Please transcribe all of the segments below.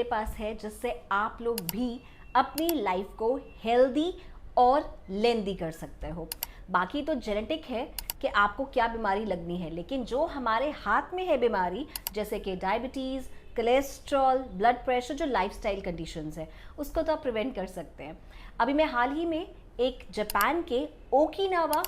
मेरे पास है जिससे आप लोग भी अपनी लाइफ को हेल्दी और लेंदी कर सकते हो। बाकी तो जेनेटिक है कि आपको क्या बीमारी लगनी है, लेकिन जो हमारे हाथ में है बीमारी, जैसे कि डायबिटीज़, कोलेस्ट्रॉल, ब्लड प्रेशर, जो लाइफस्टाइल कंडीशंस है, उसको तो आप प्रिवेंट कर सकते हैं। अभी मैं हाल ही में एक जापान के ओकिनावा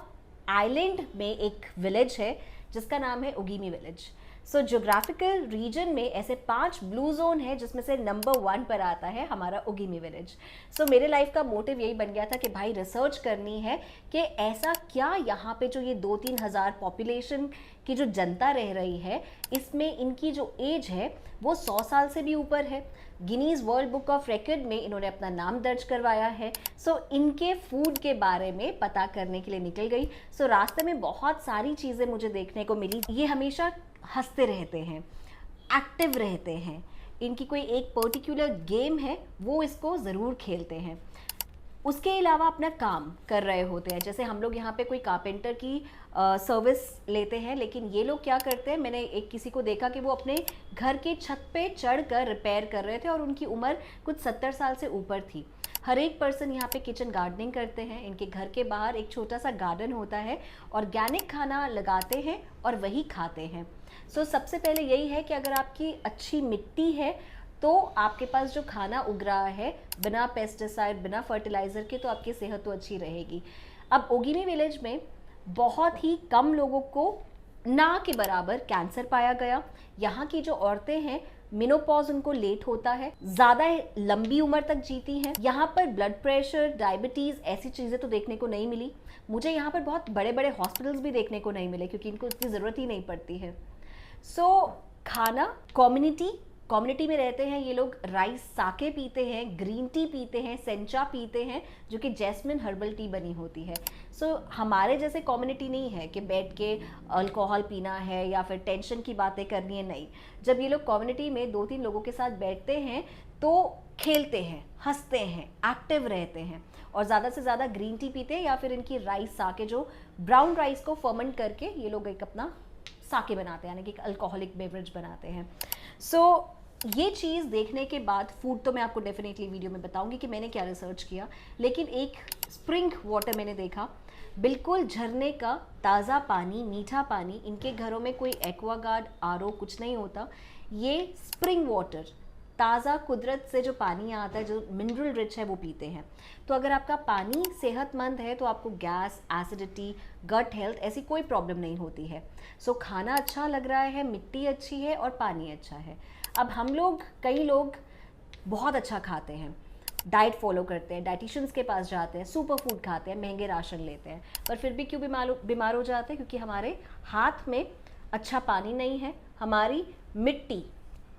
आइलैंड में एक विलेज है जिसका नाम है ओगिमी विलेज। सो ज्योग्राफिकल रीजन में ऐसे 5 ब्लू जोन है जिसमें से नंबर 1 पर आता है हमारा ओगिमी विलेज। सो मेरे लाइफ का मोटिव यही बन गया था कि भाई रिसर्च करनी है कि ऐसा क्या यहाँ पे जो ये 2-3 हज़ार पॉपुलेशन की जो जनता रह रही है, इसमें इनकी जो एज है वो 100 साल से भी ऊपर है। Guinness world book of record में इन्होंने अपना नाम दर्ज करवाया है। सो इनके फूड के बारे में पता करने के लिए निकल गई। सो रास्ते में बहुत सारी चीज़ें मुझे देखने को मिली। ये हमेशा हंसते रहते हैं, एक्टिव रहते हैं, इनकी कोई एक पर्टिकुलर गेम है वो इसको ज़रूर खेलते हैं। उसके अलावा अपना काम कर रहे होते हैं। जैसे हम लोग यहाँ पे कोई कारपेंटर की सर्विस लेते हैं, लेकिन ये लोग क्या करते हैं, मैंने एक किसी को देखा कि वो अपने घर के छत पे चढ़कर रिपेयर कर रहे थे और उनकी उम्र कुछ 70 साल से ऊपर थी। हर एक पर्सन यहाँ पे किचन गार्डनिंग करते हैं। इनके घर के बाहर एक छोटा सा गार्डन होता है, ऑर्गेनिक खाना लगाते हैं और वही खाते हैं। सो सबसे पहले यही है कि अगर आपकी अच्छी मिट्टी है तो आपके पास जो खाना उग रहा है बिना पेस्टिसाइड, बिना फर्टिलाइज़र के, तो आपकी सेहत तो अच्छी रहेगी। अब ओगिमी विलेज में बहुत ही कम लोगों को ना के बराबर कैंसर पाया गया। यहाँ की जो औरतें हैं, मेनोपॉज उनको लेट होता है, ज़्यादा लंबी उम्र तक जीती हैं। यहाँ पर ब्लड प्रेशर, डायबिटीज़, ऐसी चीज़ें तो देखने को नहीं मिली। मुझे यहाँ पर बहुत बड़े बड़े हॉस्पिटल्स भी देखने को नहीं मिले क्योंकि इनको इतनी ज़रूरत ही नहीं पड़ती है। सो खाना, कम्युनिटी में रहते हैं ये लोग। राइस साके पीते हैं, ग्रीन टी पीते हैं, सेंचा पीते हैं जो कि जैस्मिन हर्बल टी बनी होती है। सो हमारे जैसे कम्युनिटी नहीं है कि बैठ के अल्कोहल पीना है या फिर टेंशन की बातें करनी है, नहीं। जब ये लोग कम्युनिटी में 2-3 लोगों के साथ बैठते हैं तो खेलते हैं, हंसते हैं, एक्टिव रहते हैं और ज़्यादा से ज़्यादा ग्रीन टी पीते हैं या फिर इनकी राइस साके, जो ब्राउन राइस को फर्मेंट करके ये लोग एक अपना साके बनाते हैं, यानी कि एक अल्कोहलिक बेवरेज बनाते हैं। सो ये चीज़ देखने के बाद, फूड तो मैं आपको डेफिनेटली वीडियो में बताऊंगी कि मैंने क्या रिसर्च किया, लेकिन एक स्प्रिंग वाटर मैंने देखा, बिल्कुल झरने का ताज़ा पानी, मीठा पानी। इनके घरों में कोई एक्वागार्ड, आरओ कुछ नहीं होता। ये स्प्रिंग वाटर, ताज़ा कुदरत से जो पानी आता है, जो मिनरल रिच है, वो पीते हैं। तो अगर आपका पानी सेहतमंद है तो आपको गैस, एसिडिटी, गट हेल्थ, ऐसी कोई प्रॉब्लम नहीं होती है। सो खाना अच्छा लग रहा है, मिट्टी अच्छी है और पानी अच्छा है। अब हम लोग, कई लोग बहुत अच्छा खाते हैं, डाइट फॉलो करते हैं, डाइटिशियंस के पास जाते हैं, सुपर फूड खाते हैं, महंगे राशन लेते हैं, पर फिर भी क्यों बीमार हो जाते हैं? क्योंकि हमारे हाथ में अच्छा पानी नहीं है, हमारी मिट्टी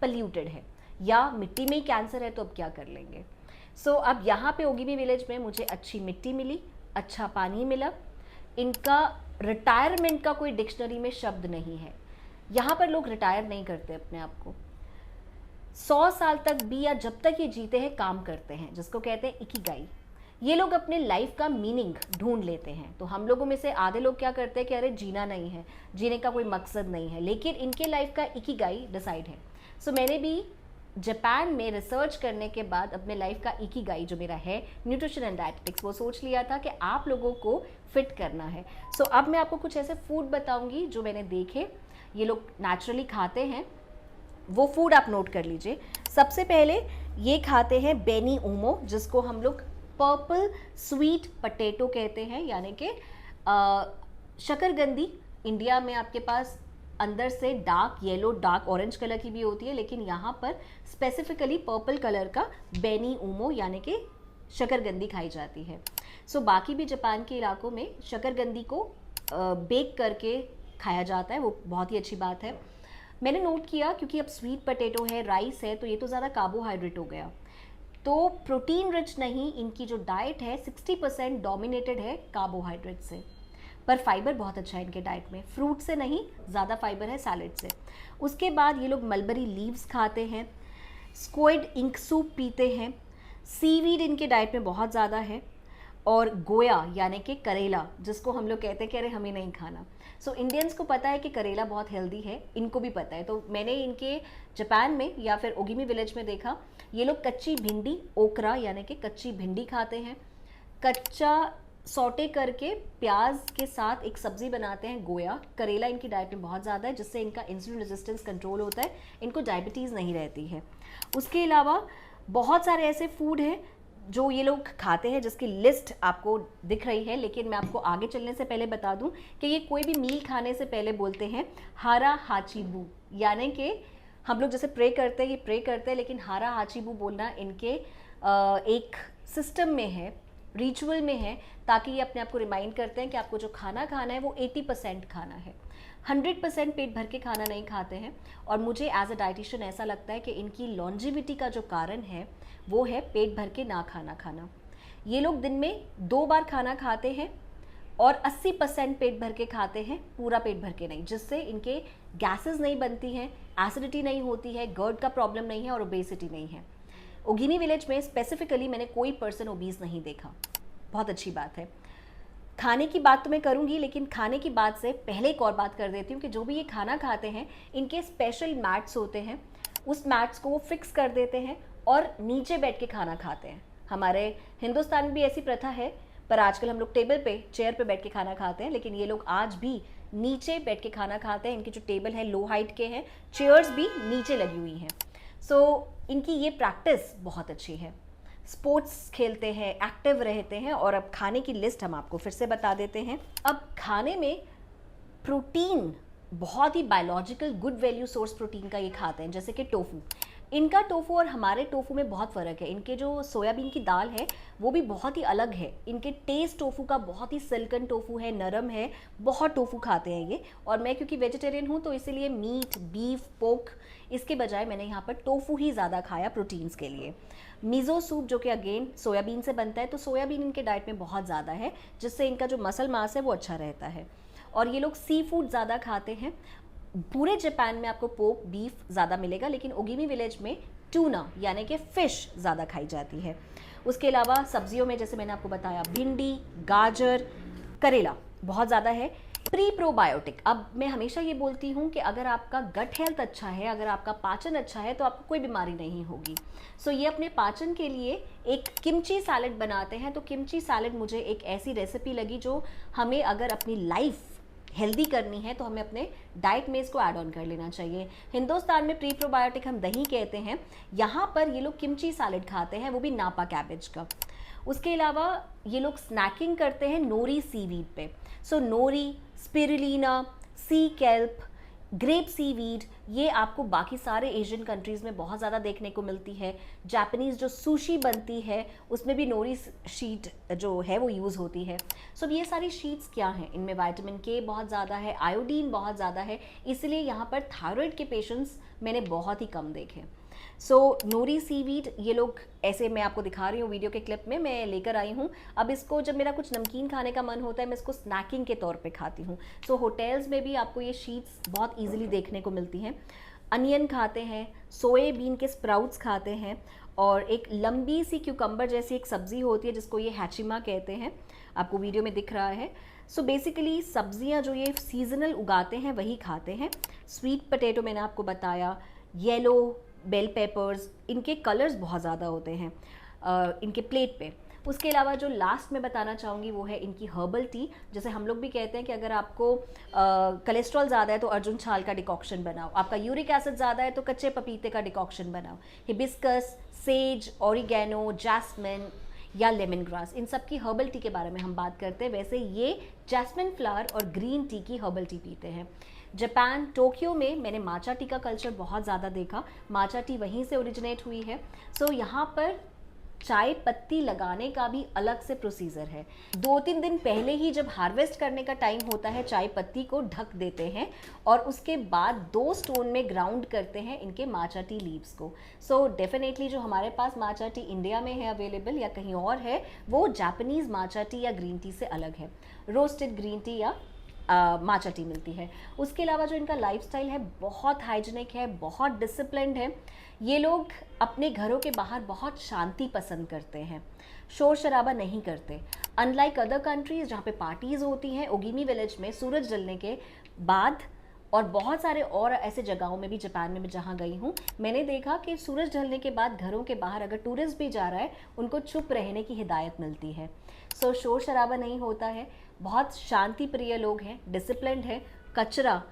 पल्यूटेड है, या मिट्टी में ही कैंसर है, तो अब क्या कर लेंगे। सो अब यहाँ पे ओगिमी विलेज में मुझे अच्छी मिट्टी मिली, अच्छा पानी मिला। इनका रिटायरमेंट का कोई डिक्शनरी में शब्द नहीं है। यहाँ पर लोग रिटायर नहीं करते अपने आप को। 100 साल तक भी, या जब तक ये जीते हैं, काम करते हैं, जिसको कहते हैं इकिगाई। ये लोग अपने लाइफ का मीनिंग ढूंढ लेते हैं। तो हम लोगों में से आधे लोग क्या करते हैं कि अरे जीना नहीं है, जीने का कोई मकसद नहीं है, लेकिन इनके लाइफ का इकिगाई डिसाइड है। सो मैंने भी जापान में रिसर्च करने के बाद अपने लाइफ का इकिगाई, जो मेरा है न्यूट्रिशन एंड डायटेटिक्स, वो सोच लिया था कि आप लोगों को फिट करना है। सो अब मैं आपको कुछ ऐसे फूड बताऊंगी जो मैंने देखे, ये लोग नेचुरली खाते हैं, वो फूड आप नोट कर लीजिए। सबसे पहले ये खाते हैं बेनी ओमो, जिसको हम लोग पर्पल स्वीट पटेटो कहते हैं, यानी कि शकरकंदी। इंडिया में आपके पास अंदर से dark yellow, dark orange colour की भी होती है, लेकिन यहाँ पर स्पेसिफिकली पर्पल कलर का बेनी ओमो यानी कि शकरकंदी खाई जाती है। सो बाकी भी जापान के इलाकों में शकरकंदी को बेक करके खाया जाता है, वो बहुत ही अच्छी बात है। मैंने नोट किया क्योंकि अब स्वीट पोटैटो है, राइस है, तो ये तो ज़्यादा कार्बोहाइड्रेट हो गया, तो प्रोटीन रिच नहीं। इनकी जो डाइट है 60% डोमिनेटेड है कार्बोहाइड्रेट से, पर फाइबर बहुत अच्छा है इनके डाइट में, फ्रूट से नहीं, ज़्यादा फाइबर है सैलेड से। उसके बाद ये लोग मलबरी लीव्स खाते हैं, स्क्विड इंक सूप पीते हैं, सीवीड इनके डाइट में बहुत ज़्यादा है। और गोया यानी कि करेला, जिसको हम लोग कहते हैं कि अरे हमें नहीं खाना। सो इंडियंस को पता है कि करेला बहुत हेल्दी है, इनको भी पता है। तो मैंने इनके जापान में या फिर ओगिमी विलेज में देखा, ये लोग कच्ची भिंडी, ओकरा यानी कि कच्ची भिंडी खाते हैं, कच्चा सौटे करके प्याज के साथ एक सब्जी बनाते हैं गोया। करेला इनकी डाइट में बहुत ज़्यादा है, जिससे इनका इंसुलिन रेजिस्टेंस कंट्रोल होता है, इनको डायबिटीज़ नहीं रहती है। उसके अलावा बहुत सारे ऐसे फूड हैं जो ये लोग खाते हैं, जिसकी लिस्ट आपको दिख रही है, लेकिन मैं आपको आगे चलने से पहले बता दूं कि ये कोई भी मील खाने से पहले बोलते हैं हारा हाचीबू, यानी कि हम लोग जैसे प्रे करते हैं, ये प्रे करते हैं, लेकिन हारा हाचीबू बोलना इनके एक सिस्टम में है, रिचुअल में है, ताकि ये अपने आप को रिमाइंड करते हैं कि आपको जो खाना खाना है वो 80% खाना है, 100% पेट भर के खाना नहीं खाते हैं। और मुझे एज अ डाइटिशियन ऐसा लगता है कि इनकी लॉन्जिविटी का जो कारण है वो है पेट भर के ना खाना। ये लोग दिन में 2 बार खाना खाते हैं और 80% पेट भर के खाते हैं, पूरा पेट भर के नहीं, जिससे इनके गैसेस नहीं बनती हैं, एसिडिटी नहीं होती है, गर्ड का प्रॉब्लम नहीं है और ओबेसिटी नहीं है। ओगिनी विलेज में स्पेसिफिकली मैंने कोई पर्सन ओबीज नहीं देखा, बहुत अच्छी बात है। खाने की बात तो मैं करूंगी, लेकिन खाने की बात से पहले एक और बात कर देती हूँ कि जो भी ये खाना खाते हैं, इनके स्पेशल मैट्स होते हैं, उस मैट्स को वो फिक्स कर देते हैं और नीचे बैठ के खाना खाते हैं। हमारे हिंदुस्तान में भी ऐसी प्रथा है, पर आजकल हम लोग टेबल पे, चेयर पे बैठ के खाना खाते हैं, लेकिन ये लोग आज भी नीचे बैठ के खाना खाते हैं। इनके जो टेबल है लो हाइट के हैं, चेयर्स भी नीचे लगी हुई हैं। सो इनकी ये प्रैक्टिस बहुत अच्छी है, स्पोर्ट्स खेलते हैं, एक्टिव रहते हैं। और अब खाने की लिस्ट हम आपको फिर से बता देते हैं। अब खाने में प्रोटीन, बहुत ही biological good value source protein का ये खाते हैं, जैसे कि टोफू। इनका टोफू और हमारे टोफू में बहुत फ़र्क है। इनके जो सोयाबीन की दाल है वो भी बहुत ही अलग है। इनके टेस्ट टोफू का बहुत ही सिल्कन टोफू है, नरम है, बहुत टोफू खाते हैं ये। और मैं क्योंकि वेजिटेरियन हूँ तो इसीलिए मीट, बीफ, पोर्क इसके बजाय मैंने यहाँ पर टोफू ही ज़्यादा खाया प्रोटीन्स के लिए। मिज़ो सूप जो कि अगेन सोयाबीन से बनता है, तो सोयाबीन इनके डाइट में बहुत ज़्यादा है, जिससे इनका जो मसल मास है वो अच्छा रहता है। और ये लोग सी फूड ज़्यादा खाते हैं। पूरे जापान में आपको पोर्क, बीफ ज़्यादा मिलेगा, लेकिन ओगिमी विलेज में टूना यानी कि फ़िश ज़्यादा खाई जाती है। उसके अलावा सब्जियों में जैसे मैंने आपको बताया, भिंडी, गाजर, करेला बहुत ज़्यादा है। प्री प्रोबायोटिक, अब मैं हमेशा ये बोलती हूँ कि अगर आपका गट हेल्थ अच्छा है, अगर आपका पाचन अच्छा है, तो आपको कोई बीमारी नहीं होगी। सो ये अपने पाचन के लिए एक किमची सैलेड बनाते हैं। तो किमची सैलेड मुझे एक ऐसी रेसिपी लगी जो हमें, अगर अपनी लाइफ हेल्दी करनी है तो हमें अपने डाइट में इसको ऐड ऑन कर लेना चाहिए। हिंदुस्तान में प्री प्रोबायोटिक हम दही कहते हैं, यहाँ पर ये लोग किमची सैलेड खाते हैं, वो भी नापा कैबेज का। उसके अलावा ये लोग स्नैकिंग करते हैं नोरी सीवीड पे। सो नोरी, स्पिरुलिना, सी केल्प, ग्रेप सीवीड, ये आपको बाकी सारे एशियन कंट्रीज़ में बहुत ज़्यादा देखने को मिलती है। जापानीज़ जो सुशी बनती है उसमें भी नोरी शीट जो है वो यूज़ होती है। सो ये सारी शीट्स क्या हैं, इनमें विटामिन के बहुत ज़्यादा है, आयोडीन बहुत ज़्यादा है, इसलिए यहाँ पर थायराइड के पेशेंट्स मैंने बहुत ही कम देखे। सो नोरी सीवीड ये लोग ऐसे, मैं आपको दिखा रही हूँ वीडियो के क्लिप में, मैं लेकर आई हूँ। अब इसको जब मेरा कुछ नमकीन खाने का मन होता है, मैं इसको स्नैकिंग के तौर पे खाती हूँ। सो होटल्स में भी आपको ये शीट्स बहुत इजीली देखने को मिलती हैं। अनियन खाते हैं, सोयाबीन के स्प्राउट्स खाते हैं, और एक लंबी सी क्यूकम्बर जैसी एक सब्ज़ी होती है जिसको ये हैचिमा कहते हैं, आपको वीडियो में दिख रहा है। सो बेसिकली सब्जियां जो ये सीजनल उगाते हैं वही खाते हैं। स्वीट पोटैटो मैंने आपको बताया, येलो बेल पेपर्स, इनके कलर्स बहुत ज़्यादा होते हैं इनके प्लेट पे। उसके अलावा जो लास्ट में बताना चाहूँगी वो है इनकी हर्बल टी। जैसे हम लोग भी कहते हैं कि अगर आपको कोलेस्ट्रॉल ज़्यादा है तो अर्जुन छाल का डिकॉक्शन बनाओ, आपका यूरिक एसिड ज़्यादा है तो कच्चे पपीते का डिकॉक्शन बनाओ। हिबिस्कस, सेज, ऑरिगेनो, जैस्मिन या लेमन ग्रास, इन सब की हर्बल टी के बारे में हम बात करते हैं। वैसे ये जैस्मिन फ्लावर और ग्रीन टी की हर्बल टी पीते हैं। जापान, टोक्यो में मैंने माचा टी का कल्चर बहुत ज़्यादा देखा, माचा टी वहीं से ओरिजिनेट हुई है। सो यहाँ पर चाय पत्ती लगाने का भी अलग से प्रोसीजर है। 2-3 दिन पहले ही जब हार्वेस्ट करने का टाइम होता है, चाय पत्ती को ढक देते हैं और उसके बाद 2 स्टोन में ग्राउंड करते हैं इनके माचा टी लीव्स को। सो डेफिनेटली जो हमारे पास माचा टी इंडिया में है अवेलेबल या कहीं और है, वो जापानीज़ माचा टी या ग्रीन टी से अलग है। रोस्टेड ग्रीन टी या माचा टी मिलती है। उसके अलावा जो इनका लाइफस्टाइल है बहुत हाइजीनिक है, बहुत डिसिप्लिन्ड है। ये लोग अपने घरों के बाहर बहुत शांति पसंद करते हैं, शोर शराबा नहीं करते। अनलाइक अदर कंट्रीज़ जहाँ पे पार्टीज़ होती हैं, ओगिमी विलेज में सूरज ढलने के बाद और बहुत सारे और ऐसे जगहों में भी जापान में जहाँ गई हूँ, मैंने देखा कि सूरज ढलने के बाद घरों के बाहर अगर टूरिस्ट भी जा रहा है उनको चुप रहने की हिदायत मिलती है। सो शोर शराबा नहीं होता है, बहुत शांति प्रिय लोग हैं, डिसिप्लिन्ड है। कचरा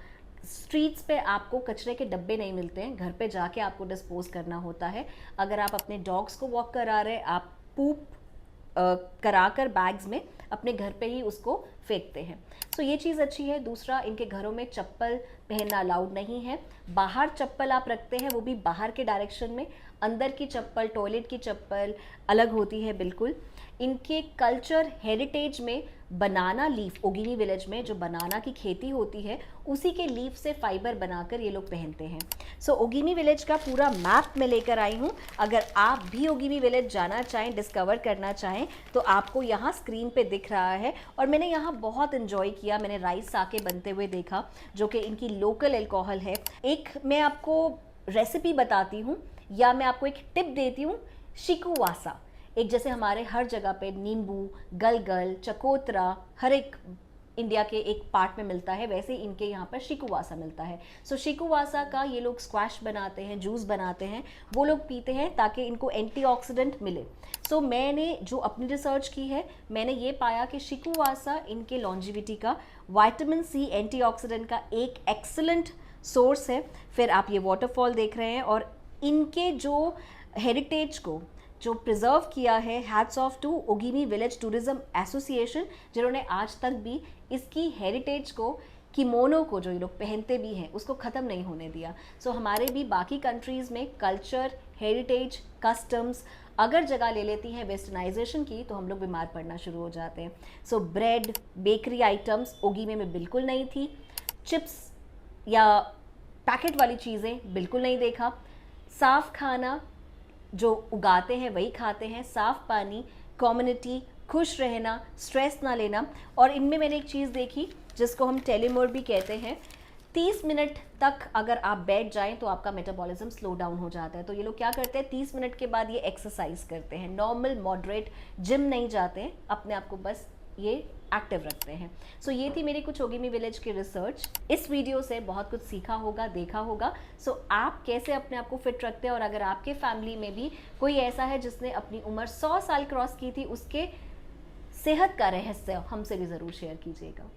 स्ट्रीट्स पे आपको कचरे के डब्बे नहीं मिलते हैं, घर पे जाके आपको डिस्पोज करना होता है। अगर आप अपने डॉग्स को वॉक करा रहे, आप पूप कराकर बैग्स में अपने घर पे ही उसको फेंकते हैं। सो ये चीज़ अच्छी है। दूसरा, इनके घरों में चप्पल पहनना अलाउड नहीं है। बाहर चप्पल आप रखते हैं वो भी बाहर के डायरेक्शन में, अंदर की चप्पल, टॉयलेट की चप्पल अलग होती है बिल्कुल। इनके कल्चर हेरिटेज में बनाना लीफ, ओगिमी विलेज में जो बनाना की खेती होती है उसी के लीफ से फाइबर बनाकर ये लोग पहनते हैं। सो ओगिमी विलेज का पूरा मैप मैं लेकर आई हूँ। अगर आप भी ओगिमी विलेज जाना चाहें, डिस्कवर करना चाहें, तो आपको यहाँ स्क्रीन पे दिख रहा है। और मैंने यहाँ बहुत इन्जॉय किया। मैंने राइस साके बनते हुए देखा जो कि इनकी लोकल अल्कोहल है। एक मैं आपको रेसिपी बताती हूँ या मैं आपको एक टिप देती हूँ। शिकुवासा, एक जैसे हमारे हर जगह पे नींबू, गलगल, चकोतरा हर एक इंडिया के एक पार्ट में मिलता है, वैसे इनके यहाँ पर शिकुवासा मिलता है। सो शिकुवासा का ये लोग स्क्वैश बनाते हैं, जूस बनाते हैं, वो लोग पीते हैं ताकि इनको एंटीऑक्सीडेंट मिले। सो मैंने जो अपनी रिसर्च की है, मैंने ये पाया कि शिकुवासा इनके लॉन्जिविटी का, विटामिन सी एंटीऑक्सीडेंट का एक एक्सीलेंट सोर्स है। फिर आप ये वाटरफॉल देख रहे हैं और इनके जो हेरिटेज को जो प्रिजर्व किया है, hats off to Ogimi village tourism association, जिन्होंने आज तक भी इसकी हेरिटेज को, किमोनो को जो ये लोग पहनते भी हैं, उसको ख़त्म नहीं होने दिया। सो हमारे भी बाकी कंट्रीज़ में कल्चर, हेरिटेज, कस्टम्स अगर जगह ले लेती हैं वेस्टर्नाइजेशन की, तो हम लोग बीमार पड़ना शुरू हो जाते हैं। सो ब्रेड, बेकरी आइटम्स ओगिमी में बिल्कुल नहीं थी। चिप्स या पैकेट वाली चीज़ें बिल्कुल नहीं देखा। साफ़ खाना जो उगाते हैं वही खाते हैं, साफ़ पानी, कम्युनिटी, खुश रहना, स्ट्रेस ना लेना। और इनमें मैंने एक चीज़ देखी जिसको हम टेलीमोर भी कहते हैं। 30 मिनट तक अगर आप बैठ जाएं तो आपका मेटाबॉलिज्म स्लो डाउन हो जाता है। तो ये लोग क्या करते हैं, 30 मिनट के बाद ये एक्सरसाइज करते हैं। नॉर्मल मॉडरेट जिम नहीं जाते हैं, अपने आप को बस ये एक्टिव रखते हैं। सो ये थी मेरी कुछ ओगिमी विलेज की रिसर्च। इस वीडियो से बहुत कुछ सीखा होगा, देखा होगा। सो आप कैसे अपने आप को फिट रखते हैं, और अगर आपके फैमिली में भी कोई ऐसा है जिसने अपनी उम्र 100 साल क्रॉस की थी, उसके सेहत का रहस्य हमसे भी ज़रूर शेयर कीजिएगा।